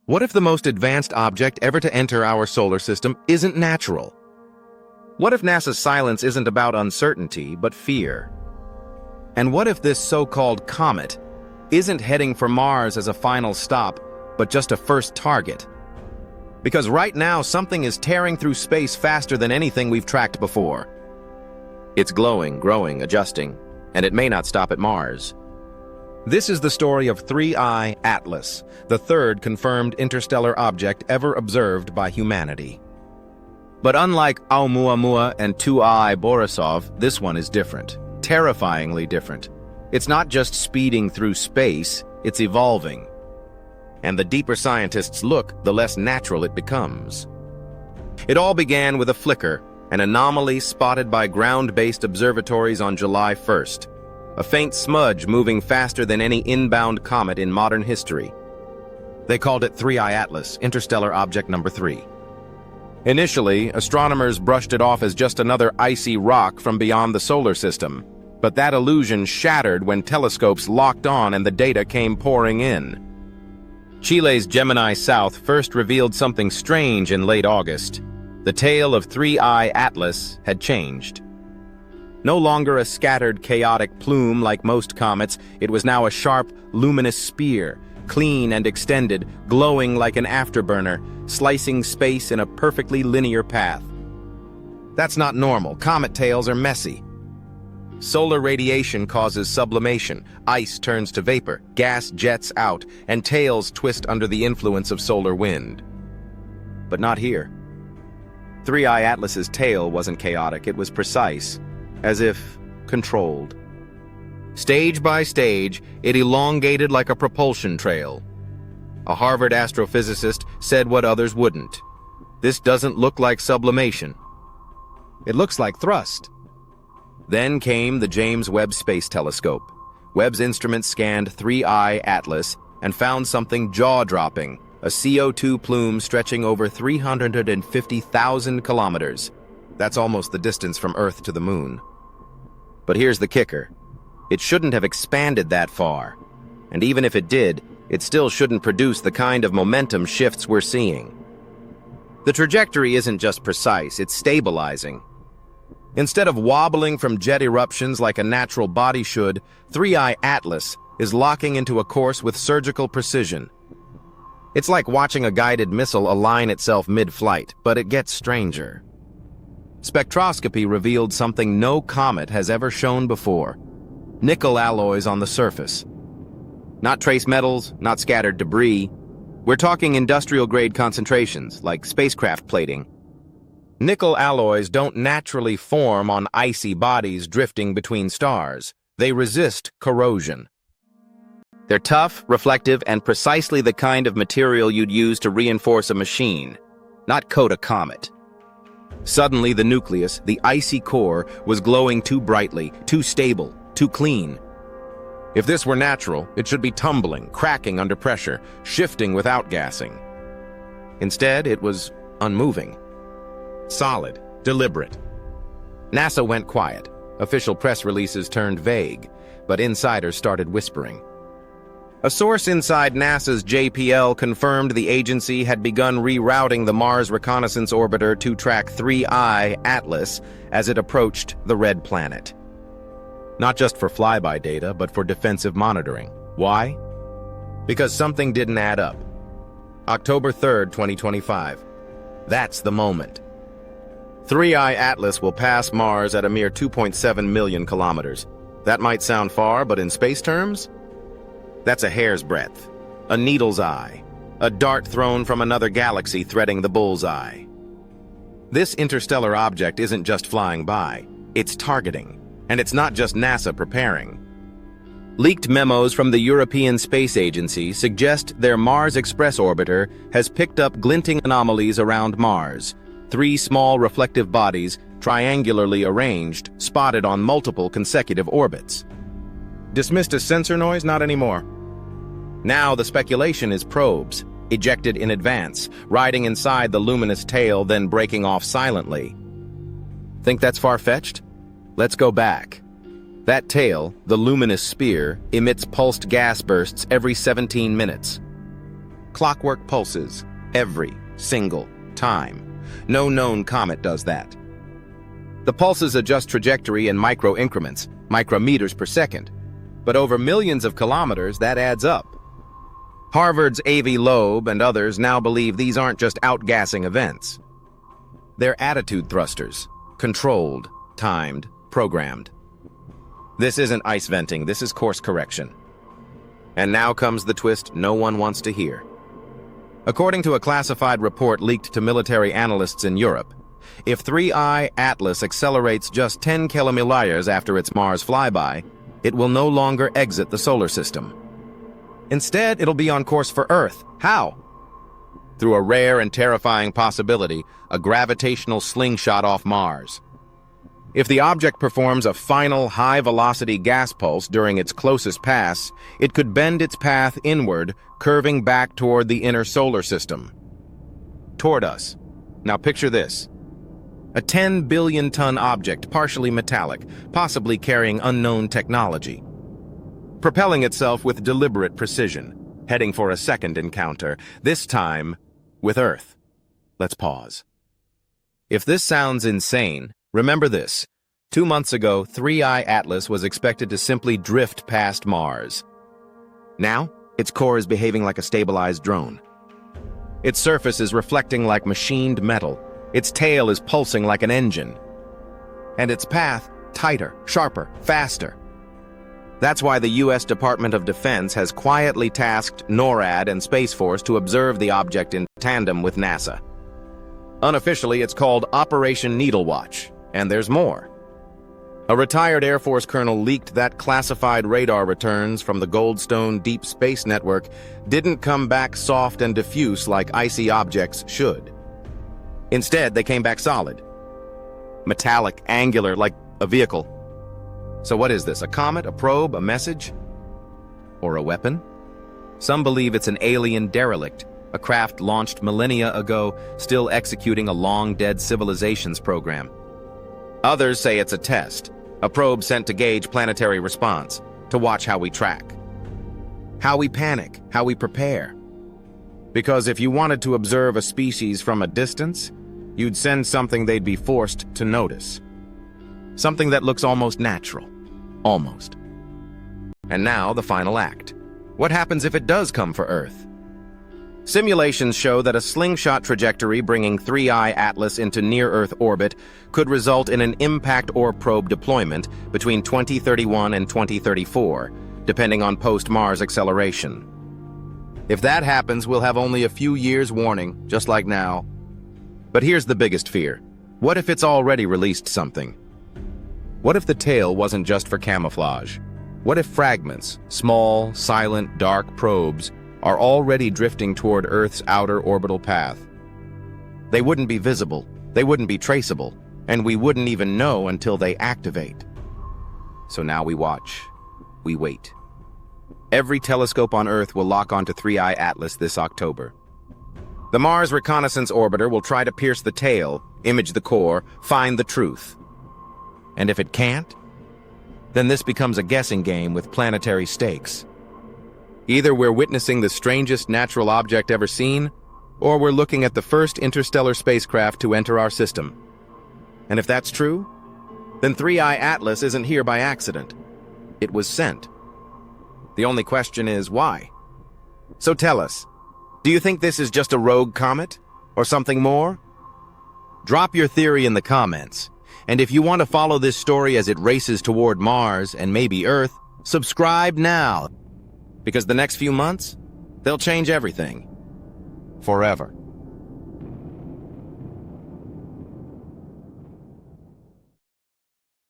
What if the most advanced object ever to enter our solar system isn't natural? What if NASA's silence isn't about uncertainty, but fear? And what if this so-called comet isn't heading for Mars as a final stop, but just a first target? Because right now, something is tearing through space faster than anything we've tracked before. It's glowing, growing, adjusting, and it may not stop at Mars. This is the story of 3I Atlas, the third confirmed interstellar object ever observed by humanity. But unlike Oumuamua and 2I Borisov, this one is different, terrifyingly different. It's not just speeding through space, it's evolving. And the deeper scientists look, the less natural it becomes. It all began with a flicker, an anomaly spotted by ground-based observatories on July 1st. A faint smudge moving faster than any inbound comet in modern history. They called it 3I Atlas, interstellar object number 3. Initially, astronomers brushed it off as just another icy rock from beyond the solar system. But that illusion shattered when telescopes locked on and the data came pouring in. Chile's Gemini South first revealed something strange in late August. The tail of 3I Atlas had changed. No longer a scattered, chaotic plume like most comets, it was now a sharp, luminous spear, clean and extended, glowing like an afterburner, slicing space in a perfectly linear path. That's not normal. Comet tails are messy. Solar radiation causes sublimation, ice turns to vapor, gas jets out, and tails twist under the influence of solar wind. But not here. 3I Atlas's tail wasn't chaotic, it was precise, as if controlled. Stage by stage, it elongated like a propulsion trail. A Harvard astrophysicist said what others wouldn't. This doesn't look like sublimation. It looks like thrust. Then came the James Webb Space Telescope. Webb's instruments scanned 3I Atlas and found something jaw-dropping, a CO2 plume stretching over 350,000 kilometers. That's almost the distance from Earth to the Moon. But here's the kicker. It shouldn't have expanded that far. And even if it did, it still shouldn't produce the kind of momentum shifts we're seeing. The trajectory isn't just precise, it's stabilizing. Instead of wobbling from jet eruptions like a natural body should, 3I Atlas is locking into a course with surgical precision. It's like watching a guided missile align itself mid-flight, but it gets stranger. Spectroscopy revealed something no comet has ever shown before. Nickel alloys on the surface. Not trace metals, not scattered debris. We're talking industrial-grade concentrations, like spacecraft plating. Nickel alloys don't naturally form on icy bodies drifting between stars. They resist corrosion. They're tough, reflective, and precisely the kind of material you'd use to reinforce a machine, not coat a comet. Suddenly, the nucleus, the icy core, was glowing too brightly, too stable, too clean. If this were natural, it should be tumbling, cracking under pressure, shifting without gassing. Instead, it was unmoving. Solid, deliberate. NASA went quiet. Official press releases turned vague, but insiders started whispering. A source inside NASA's JPL confirmed the agency had begun rerouting the Mars Reconnaissance Orbiter to track 3I Atlas as it approached the red planet. Not just for flyby data, but for defensive monitoring. Why? Because something didn't add up. October 3rd, 2025. That's the moment. 3I Atlas will pass Mars at a mere 2.7 million kilometers. That might sound far, but in space terms, that's a hair's breadth, a needle's eye, a dart thrown from another galaxy threading the bullseye. This interstellar object isn't just flying by, it's targeting, and it's not just NASA preparing. Leaked memos from the European Space Agency suggest their Mars Express orbiter has picked up glinting anomalies around Mars, 3 small reflective bodies, triangularly arranged, spotted on multiple consecutive orbits. Dismissed as sensor noise? Not anymore. Now the speculation is probes, ejected in advance, riding inside the luminous tail, then breaking off silently. Think that's far-fetched? Let's go back. That tail, the luminous spear, emits pulsed gas bursts every 17 minutes. clockwork pulses, every single time. No known comet does that. The pulses adjust trajectory in micro increments, micrometers per second. But over millions of kilometers, that adds up. Harvard's Avi Loeb and others now believe these aren't just outgassing events. They're attitude thrusters, controlled, timed, programmed. This isn't ice venting, this is course correction. And now comes the twist no one wants to hear. According to a classified report leaked to military analysts in Europe, if 3I Atlas accelerates just 10 kilometers after its Mars flyby, it will no longer exit the solar system. Instead, it'll be on course for Earth. How? Through a rare and terrifying possibility, a gravitational slingshot off Mars. If the object performs a final high-velocity gas pulse during its closest pass, it could bend its path inward, curving back toward the inner solar system. Toward us. Now picture this. A 10 billion-ton object, partially metallic, possibly carrying unknown technology. Propelling itself with deliberate precision, heading for a second encounter, this time with Earth. Let's pause. If this sounds insane, remember this. 2 months ago, 3I Atlas was expected to simply drift past Mars. Now, its core is behaving like a stabilized drone. Its surface is reflecting like machined metal. Its tail is pulsing like an engine. And its path, tighter, sharper, faster. That's why the U.S. Department of Defense has quietly tasked NORAD and Space Force to observe the object in tandem with NASA. Unofficially, it's called Operation Needle Watch, and there's more. A retired Air Force colonel leaked that classified radar returns from the Goldstone Deep Space Network didn't come back soft and diffuse like icy objects should. Instead, they came back solid. Metallic, angular, like a vehicle. So what is this, a comet, a probe, a message? Or a weapon? Some believe it's an alien derelict, a craft launched millennia ago, still executing a long-dead civilizations program. Others say it's a test, a probe sent to gauge planetary response, to watch how we track. How we panic, how we prepare. Because if you wanted to observe a species from a distance, you'd send something they'd be forced to notice. Something that looks almost natural. Almost. And now, the final act. What happens if it does come for Earth? Simulations show that a slingshot trajectory bringing 3I Atlas into near-Earth orbit could result in an impact or probe deployment between 2031 and 2034, depending on post-Mars acceleration. If that happens, we'll have only a few years' warning, just like now. But here's the biggest fear. What if it's already released something? What if the tail wasn't just for camouflage? What if fragments, small, silent, dark probes, are already drifting toward Earth's outer orbital path? They wouldn't be visible, they wouldn't be traceable, and we wouldn't even know until they activate. So now we watch, we wait. Every telescope on Earth will lock onto 3I Atlas this October. The Mars Reconnaissance Orbiter will try to pierce the tail, image the core, find the truth. And if it can't, then this becomes a guessing game with planetary stakes. Either we're witnessing the strangest natural object ever seen, or we're looking at the first interstellar spacecraft to enter our system. And if that's true, then 3I Atlas isn't here by accident. It was sent. The only question is, why? So tell us, do you think this is just a rogue comet, or something more? Drop your theory in the comments, and if you want to follow this story as it races toward Mars and maybe Earth, subscribe now. Because the next few months, they'll change everything. Forever.